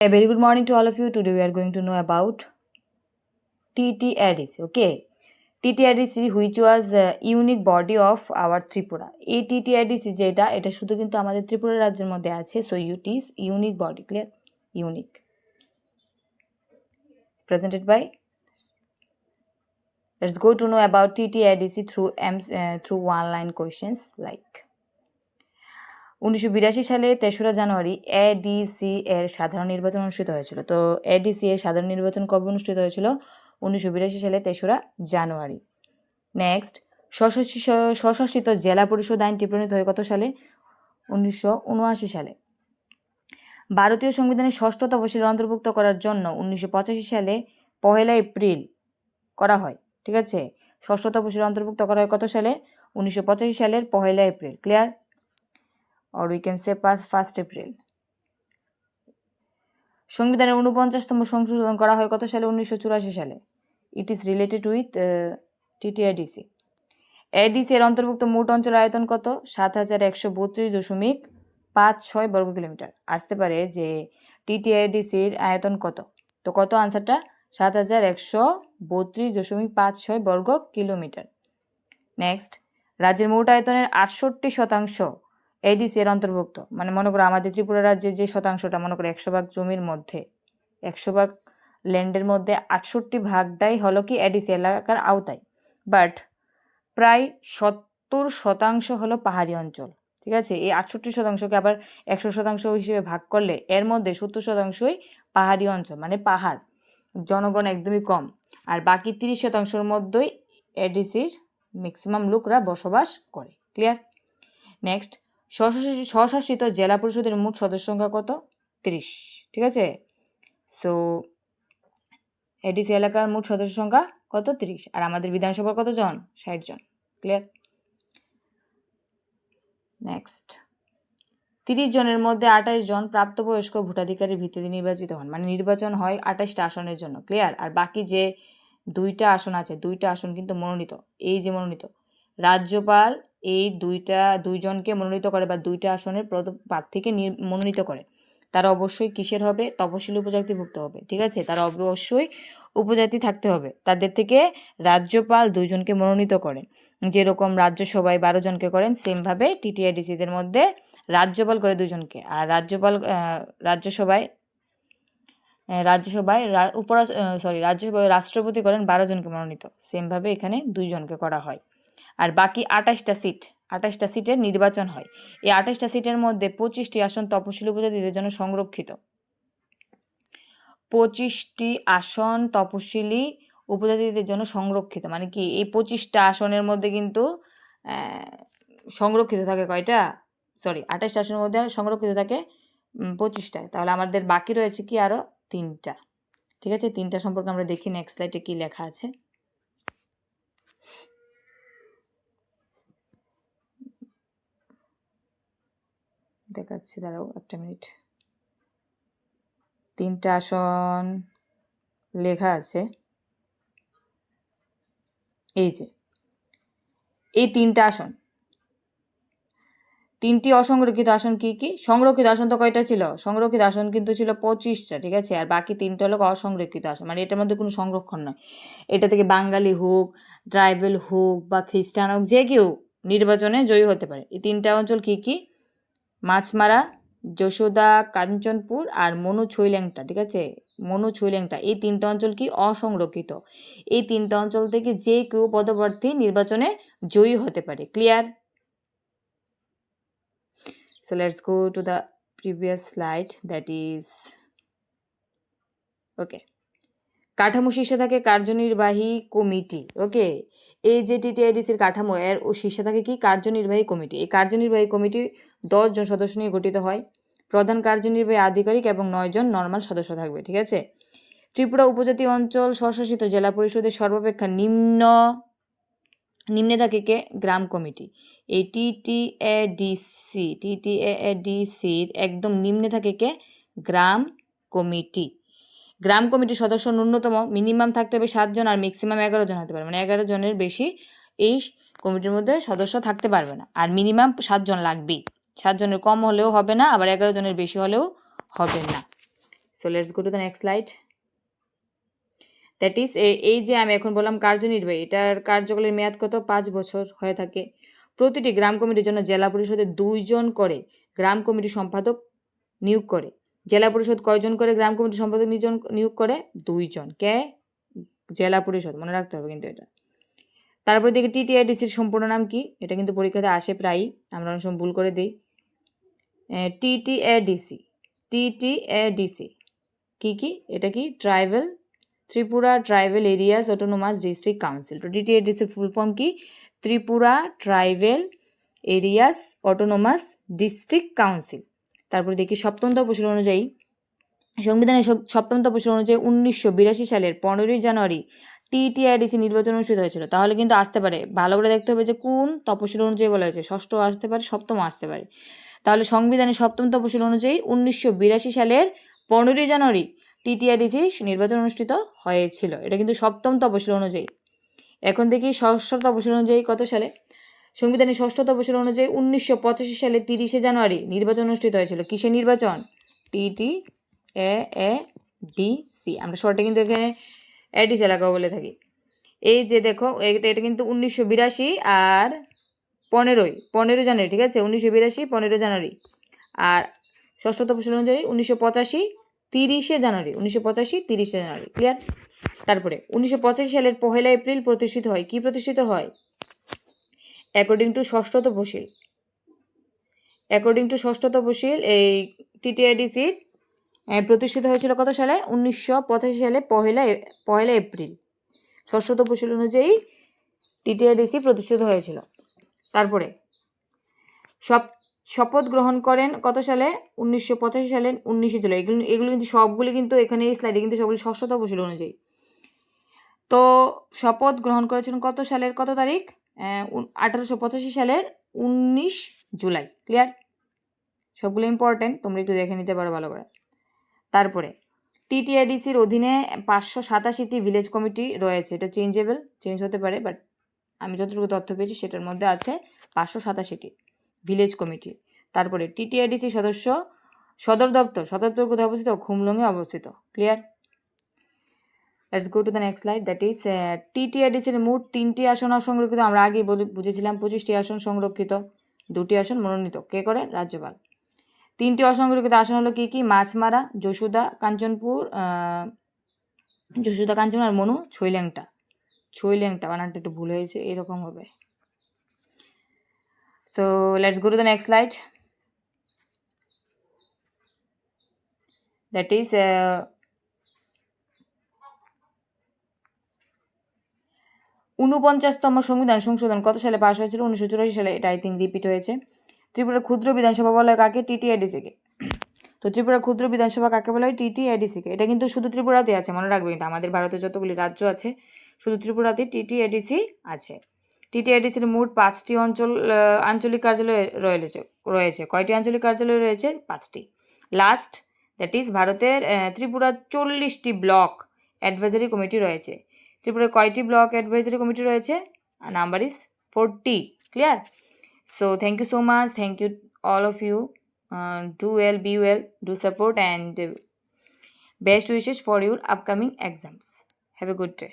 A very good morning to all of you. Today we are going to know about TTADC. Okay, TTADC which was a unique body of our Tripura. এই TTADC যেটা এটা শুধু কিন্তু আমাদের ত্রিপুরা রাজ্যের মধ্যে আছে. So it is unique body. Clear? Unique. Presented by. Let's go to know about TTADC through one-line questions like. 1982 সালে 3রা জানুয়ারি এডিসি এর সাধারণ নির্বাচন অনুষ্ঠিত হয়েছিল। তো এডিসি এর সাধারণ নির্বাচন কবে অনুষ্ঠিত হয়েছিল? 1982 সালে 3রা জানুয়ারি। নেক্সট, স্বশাসিত জেলা পরিষদ আইনটি প্রণীত হয় কত সালে? 1979 সালে। ভারতীয় সংবিধানের 6ষ্ঠ তফসিল অন্তর্ভুক্ত করার জন্য 1985 সালে 1 এপ্রিল করা হয়। ঠিক আছে, 6ষ্ঠ তফসিল অন্তর্ভুক্ত করা হয় কত সালে? 1985 সালের 1 April. Clear? or we can say 1st April. সংবিধানের 49তম সংশোধন করা হয় কত সালে? 1984 সালে। It is related with TTIDC. ADC এর অন্তর্ভুক্ত মোট অঞ্চল আয়তন কত? 7132.56 বর্গ কিলোমিটার। আসতে পারে যে টিটিআইডিসির আয়তন কত? তো কত আনসারটা? 7132.56 বর্গ কিলোমিটার। নেক্সট, রাজ্যের মোট আয়তনের 68% এডিসি এর অন্তর্ভুক্ত। মানে মনে করো আমাদের ত্রিপুরা রাজ্যের যে শতাংশটা, মনে করো 100 ভাগ জমির মধ্যে 100 ভাগ ল্যান্ডের মধ্যে 68 ভাগটাই হলো কি এডিসি এলাকার আওতায়। বাট প্রায় 70% হলো পাহাড়ি অঞ্চল। ঠিক আছে, এই 68%কে আবার 100% হিসেবে ভাগ করলে এর মধ্যে 70%ই পাহাড়ি অঞ্চল, মানে পাহাড়, জনগণ একদমই কম। আর বাকি 30%-র মধ্যেই এডিসির ম্যাক্সিমাম লোকরা বসবাস করে। ক্লিয়ার? নেক্সট, স্বশাসিত জেলা পরিষদের মোট সদস্য সংখ্যা কত? 30। ঠিক আছে, সো এডিসি এলাকার মোট সদস্য সংখ্যা কত? 30। আর আমাদের বিধানসভার কত জন? 60 জন। ক্লিয়ার? নেক্সট, 30 জনের মধ্যে 28 জন প্রাপ্তবয়স্ক ভোটাধিকারের ভিত্তিতে নির্বাচিত হন। মানে নির্বাচন হয় 28টা আসনের জন্য। ক্লিয়ার? আর বাকি যে 2টা আসন আছে, 2টা আসন কিন্তু মনোনীত। এই যে মনোনীত, রাজ্যপাল এই 2জনকে মনোনীত করে বা 2টা আসনের প্রার্থীকে মনোনীত করে। তারা অবশ্যই কিসের হবে? তপশিলি উপজাতিভুক্ত হবে। ঠিক আছে, তারা অবশ্যই উপজাতি থাকতে হবে। তাদের থেকে রাজ্যপাল 2জনকে মনোনীত করেন। যেরকম রাজ্যসভায় 12 জনকে করেন, সেমভাবে টিটিআইডিসিদের মধ্যে রাজ্যপাল করে 2জনকে। আর রাজ্যসভায় রাষ্ট্রপতি করেন 12 জনকে মনোনীত। সেমভাবে এখানে 2 জনকে করা হয়। আর বাকি 28টা সিটের নির্বাচন হয়। এই 28টা সিটের মধ্যে 25টি আসন তপশিলি উপজাতিদের জন্য সংরক্ষিত। 25টি আসন তপশিলি উপজাতিদের জন্য সংরক্ষিত। মানে কি, এই 25টা আসনের মধ্যে কিন্তু সংরক্ষিত থাকে কয়টা? 28টা আসনের মধ্যে সংরক্ষিত থাকে 25টায়। তাহলে আমাদের বাকি রয়েছে কি আরো 3টা। ঠিক আছে, 3টা সম্পর্কে আমরা দেখি নেক্সট স্লাইডে কি লেখা আছে। দেখাচ্ছি, দাঁড়াও একটা মিনিট। 3টা আসন লেখা আছে, এই যে এই 3টা আসন। 3টি অসংরক্ষিত আসন কি কি? সংরক্ষিত আসন তো কয়টা ছিল? সংরক্ষিত আসন কিন্তু ছিল 25টা। ঠিক আছে, আর বাকি 3টা হলো অসংরক্ষিত আসন। মানে এটার মধ্যে কোনো সংরক্ষণ নয়। এটা থেকে বাঙালি হোক, ট্রাইবেল হোক বা খ্রিস্টান হোক, যে কেউ নির্বাচনে জয়ী হতে পারে। এই 3টা অঞ্চল কি কি? মাছমারা, যশোদা, কাঞ্চনপুর আর মনু ছৈল্যাংটা। ঠিক আছে, মনু ছৈল্যাংটা, এই 3টা অঞ্চল কি? অসংরক্ষিত। এই 3টা অঞ্চল থেকে যে কেউ পদপ্রার্থী নির্বাচনে জয়ী হতে পারে। Clear? So let's go to the previous slide, that is okay. কাঠামো শীর্ষে থাকে কার্যনির্বাহী কমিটি। ওকে, এই যে টিটিআইডিসির কাঠামো, এর ও শীর্ষে থাকে কি? কার্যনির্বাহী কমিটি। এই কার্যনির্বাহী কমিটি 10 জন সদস্য নিয়ে গঠিত হয়। প্রধান কার্যনির্বাহী আধিকারিক এবং 9 জন নর্মাল সদস্য থাকবে। ঠিক আছে, ত্রিপুরা উপজাতি অঞ্চল স্বশাসিত জেলা পরিষদের সর্বাপেক্ষা নিম্নে থাকে কে? গ্রাম কমিটি। এই টিটিএডিসির একদম নিম্নে থাকে কে? গ্রাম কমিটি। গ্রাম কমিটির সদস্য ন্যূনতম মিনিমাম থাকতে হবে 7 জন, আর ম্যাক্সিমাম 11 জন হতে পারে। মানে 11 জনের বেশি এই কমিটির মধ্যে সদস্য থাকতে পারবে না। আর মিনিমাম 7 জন লাগবেই। 7 জনের কম হলেও হবে না, আবার 11 জনের বেশি হলেও হবে না। So let's go to the next slide. That is এই যে আমি এখন বললাম কার্যনির্বাহী, এটার কার্যকালের মেয়াদ কত? 5 বছর হয়ে থাকে। প্রতিটি গ্রাম কমিটির জন্য জেলা পরিষদে 2 জন করে গ্রাম কমিটি সম্পাদক নিয়োগ করে। জেলা পরিষদ কয়জন করে গ্রাম কমিটি সম্পাদক নিয়োগ করে? 2 জন। কে? জেলা পরিষদ, মনে রাখতে হবে কিন্তু এটা। তারপরে দেখি টিটিআইডিসির সম্পূর্ণ নাম কি? এটা কিন্তু পরীক্ষাতে আসে প্রায়ই, আমরা অনেক সময় ভুল করে দিই। টিটিএডিসি কি এটা কি? Tripura tribal areas autonomous district council. তো টিটিএডিসির ফুল ফর্ম কি? Tripura tribal areas autonomous district council. তারপরে দেখি সপ্তম তফসিল অনুযায়ী, সংবিধানের সপ্তম তফসিল অনুযায়ী 1982 সালের 15 জানুয়ারি টিটিআইডিসি নির্বাচন অনুষ্ঠিত হয়েছিল। তাহলে কিন্তু আসতে পারে, ভালো করে দেখতে হবে যে কোন তফসিল অনুযায়ী বলা হয়েছে, ষষ্ঠ আসতে পারে, সপ্তম আসতে পারে। তাহলে সংবিধানের সপ্তম তফসিল অনুযায়ী 1982 সালের 15 জানুয়ারি টিটিআইডিসি নির্বাচন অনুষ্ঠিত হয়েছিল। এটা কিন্তু সপ্তম তফসিল অনুযায়ী। এখন দেখি ষষ্ঠ তফসিল অনুযায়ী কত সালে? সংবিধানের ষষ্ঠ তফসিল অনুযায়ী 1985 সালে 30 জানুয়ারি নির্বাচন অনুষ্ঠিত হয়েছিল। কিসের নির্বাচন? টিটিএডিসি, আমরা শর্টে কিন্তু এখানে এডিসি এলাকা বলে থাকি। এই যে দেখো, এটা কিন্তু 1982 আর 15 জানুয়ারি, ঠিক আছে? 1982 15 জানুয়ারি। আর ষষ্ঠ তফসিল অনুযায়ী 1985 30 জানুয়ারি। 1985 30 জানুয়ারি। ক্লিয়ার? তারপরে 1985 সালের 1 এপ্রিল প্রতিষ্ঠিত হয়। কি প্রতিষ্ঠিত হয়? অ্যাকর্ডিং টু ষষ্ঠ তফসিল এই টিটিআইডিসির প্রতিষ্ঠিত হয়েছিল কত সালে? 1985 সালে 1 এপ্রিল। ষষ্ঠ তফসিল অনুযায়ী টিটিআইডিসি প্রতিষ্ঠিত হয়েছিল। তারপরে শপথ গ্রহণ করেন কত সালে? 1985 সালের 19 জুলাই। এগুলো কিন্তু সবগুলি কিন্তু এখানে এই স্লাইডে কিন্তু সবগুলি ষষ্ঠ তফসিল অনুযায়ী। তো শপথ গ্রহণ করেছিলেন কত সালের কত তারিখ? 1885 সালের 19 জুলাই। ক্লিয়ার? সবগুলো ইম্পর্টেন্ট, তোমরা একটু দেখে নিতে পারো ভালো করে। তারপরে টিটিআইডিসির অধীনে 587টি ভিলেজ কমিটি রয়েছে। এটা চেঞ্জ হতে পারে, বাট আমি যতটুকু তথ্য পেয়েছি সেটার মধ্যে আছে 587টি ভিলেজ কমিটি। তারপরে টিটিআইডিসি সদর দপ্তর কোথায় অবস্থিত? খুমলুঙে অবস্থিত। Clear? Let's go to the next slide. That is টিটিআইডিসির মোট 3টি আসন সংরক্ষিত। আমরা আগেই বুঝেছিলাম 25টি আসন সংরক্ষিত, 2টি আসন মনোনীত। কে করে? রাজ্যপাল। 3টি অসংরক্ষিত আসন হলো কি? মাছমারা, যশোদা কাঞ্চনপুর আর মনু ছৈল্যাংটা। বানানটা একটু ভুল হয়েছে, এরকম হবে। So let's go to the next slide. That is 49তম সংবিধান সংশোধন কত সালে পাশ হয়েছিল? 1984 সালে। এটা আই থিঙ্ক রিপিট হয়েছে। ত্রিপুরার ক্ষুদ্র বিধানসভা বলা হয় কাকে? টিটিআইডিসিকে। তো ত্রিপুরার ক্ষুদ্র বিধানসভা কাকে বলা হয়? টিটিআইডিসিকে। এটা কিন্তু শুধু ত্রিপুরাতে আছে, মনে রাখবে কিন্তু আমাদের ভারতে যতগুলি রাজ্য আছে শুধু ত্রিপুরাতে টিটিআইডিসি আছে। টিটিআইডিসির মোট 5টি আঞ্চলিক কার্যালয় রয়েছে। কয়টি আঞ্চলিক কার্যালয় রয়েছে? 5টি। লাস্ট, দ্যাট ইজ ভারতের ত্রিপুরার 40টি ব্লক অ্যাডভাইজারি কমিটি রয়েছে। ত্রিপুরার কয়টি ব্লক অ্যাডভাইজারি কমিটি রয়েছে? Number is 40। Clear? So thank you so much. Thank you all of you. Do well, be well, do support, and best wishes for your upcoming exams. Have a good day.